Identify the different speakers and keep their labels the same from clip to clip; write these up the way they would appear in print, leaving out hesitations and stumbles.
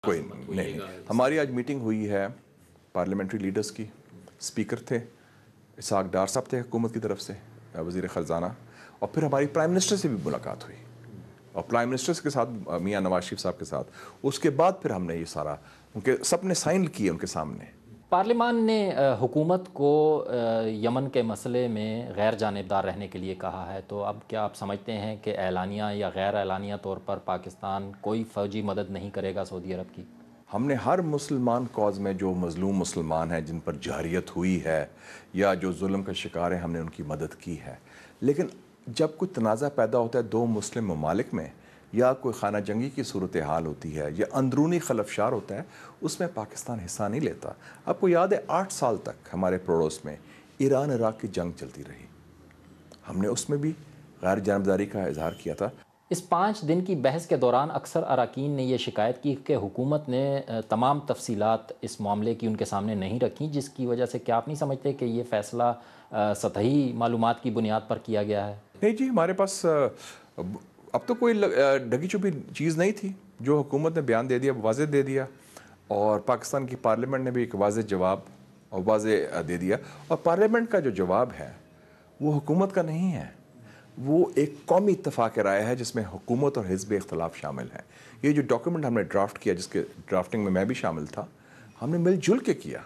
Speaker 1: کوئی نہیں. ہماری آج میٹنگ ہوئی ہے پارلیمنٹری لیڈرز کی. اسپیکر تھے اسحاق ڈار صاحب تھے حکومت کی طرف سے, وزیر خزانہ, اور پھر ہماری پرائم منسٹر سے بھی ملاقات ہوئی, اور پرائم منسٹر کے ساتھ میاں نواز شریف صاحب کے ساتھ. اس کے بعد پھر ہم نے یہ سارا ان کے سب نے سائن کیے ان کے سامنے.
Speaker 2: پارلیمان نے حکومت کو یمن کے مسئلے میں غیر جانبدار رہنے کے لیے کہا ہے, تو اب کیا آپ سمجھتے ہیں کہ اعلانیہ یا غیر اعلانیہ طور پر پاکستان کوئی فوجی مدد نہیں کرے گا سعودی عرب کی؟
Speaker 1: ہم نے ہر مسلمان کاز میں جو مظلوم مسلمان ہیں, جن پر جارحیت ہوئی ہے یا جو ظلم کا شکار ہیں, ہم نے ان کی مدد کی ہے. لیکن جب کوئی تنازع پیدا ہوتا ہے دو مسلم ممالک میں, یا کوئی خانہ جنگی کی صورتحال ہوتی ہے, یا اندرونی خلفشار ہوتا ہے, اس میں پاکستان حصہ نہیں لیتا. آپ کو یاد ہے 8 سال تک ہمارے پڑوس میں ایران عراق کی جنگ چلتی رہی, ہم نے اس میں بھی غیر جانبداری کا اظہار کیا تھا.
Speaker 2: اس 5 دن کی بحث کے دوران اکثر اراکین نے یہ شکایت کی کہ حکومت نے تمام تفصیلات اس معاملے کی ان کے سامنے نہیں رکھیں, جس کی وجہ سے کیا آپ نہیں سمجھتے کہ یہ فیصلہ سطحی معلومات کی بنیاد پر کیا گیا ہے؟
Speaker 1: نہیں جی, ہمارے پاس اب تو کوئی ڈگی چپی چیز نہیں تھی. جو حکومت نے بیان دے دیا واضح دے دیا, اور پاکستان کی پارلیمنٹ نے بھی ایک واضح جواب اور واضح دے دیا. اور پارلیمنٹ کا جو جواب ہے وہ حکومت کا نہیں ہے, وہ ایک قومی اتفاق رائے ہے جس میں حکومت اور حزب اختلاف شامل ہیں. یہ جو ڈاکیومنٹ ہم نے ڈرافٹ کیا, جس کے ڈرافٹنگ میں بھی شامل تھا, ہم نے مل جل کے کیا,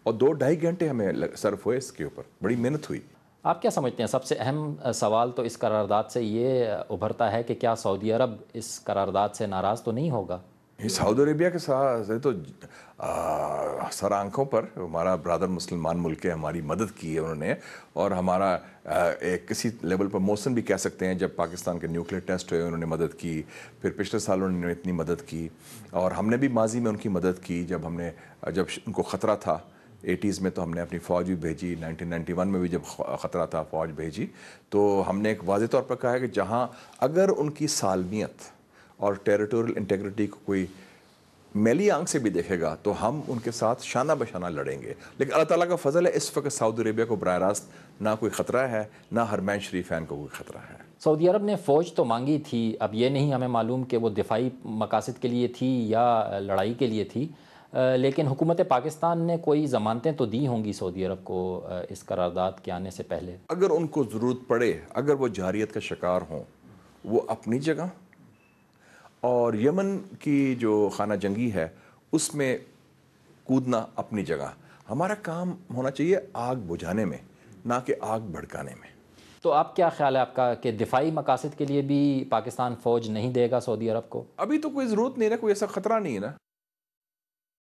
Speaker 1: اور 2-2.5 گھنٹے ہمیں صرف ہوئے اس کے اوپر, بڑی محنت ہوئی.
Speaker 2: آپ کیا سمجھتے ہیں سب سے اہم سوال تو اس قرارداد سے یہ ابھرتا ہے کہ کیا سعودی عرب اس قرارداد سے ناراض تو نہیں ہوگا؟
Speaker 1: سعودی عربیہ کے ساتھ تو سر آنکھوں پر ہمارا برادر مسلمان ملک ہے, ہماری مدد کی ہے انہوں نے, اور ہمارا ایک کسی لیول پر موسم بھی کہہ سکتے ہیں. جب پاکستان کے نیوکلیئر ٹیسٹ ہوئے انہوں نے مدد کی, پھر پچھلے سال انہوں نے اتنی مدد کی, اور ہم نے بھی ماضی میں ان کی مدد کی. جب ان کو خطرہ تھا 80s میں, تو ہم نے اپنی فوج بھی بھیجی. 1991 میں بھی جب خطرہ تھا فوج بھیجی. تو ہم نے ایک واضح طور پر کہا ہے کہ جہاں اگر ان کی سالمیت اور ٹیریٹوریل انٹیگریٹی کو کوئی میلی آنکھ سے بھی دیکھے گا تو ہم ان کے ساتھ شانہ بشانہ لڑیں گے. لیکن اللہ تعالیٰ کا فضل ہے, اس وقت سعودی عربیہ کو براہ راست نہ کوئی خطرہ ہے, نہ حرمین شریفین کو کوئی خطرہ ہے.
Speaker 2: سعودی عرب نے فوج تو مانگی تھی, اب یہ نہیں ہمیں معلوم کہ وہ دفاعی مقاصد کے لیے تھی یا لڑائی کے لیے تھی, لیکن حکومت پاکستان نے کوئی ضمانتیں تو دی ہوں گی سعودی عرب کو اس قرارداد کے آنے سے پہلے.
Speaker 1: اگر ان کو ضرورت پڑے, اگر وہ جارحیت کا شکار ہوں, وہ اپنی جگہ, اور یمن کی جو خانہ جنگی ہے اس میں کودنا اپنی جگہ. ہمارا کام ہونا چاہیے آگ بجھانے میں, نہ کہ آگ بھڑکانے میں.
Speaker 2: تو آپ کیا خیال ہے آپ کا کہ دفاعی مقاصد کے لیے بھی پاکستان فوج نہیں دے گا سعودی عرب کو؟
Speaker 1: ابھی تو کوئی ضرورت نہیں ہے, کوئی ایسا خطرہ نہیں ہے نا.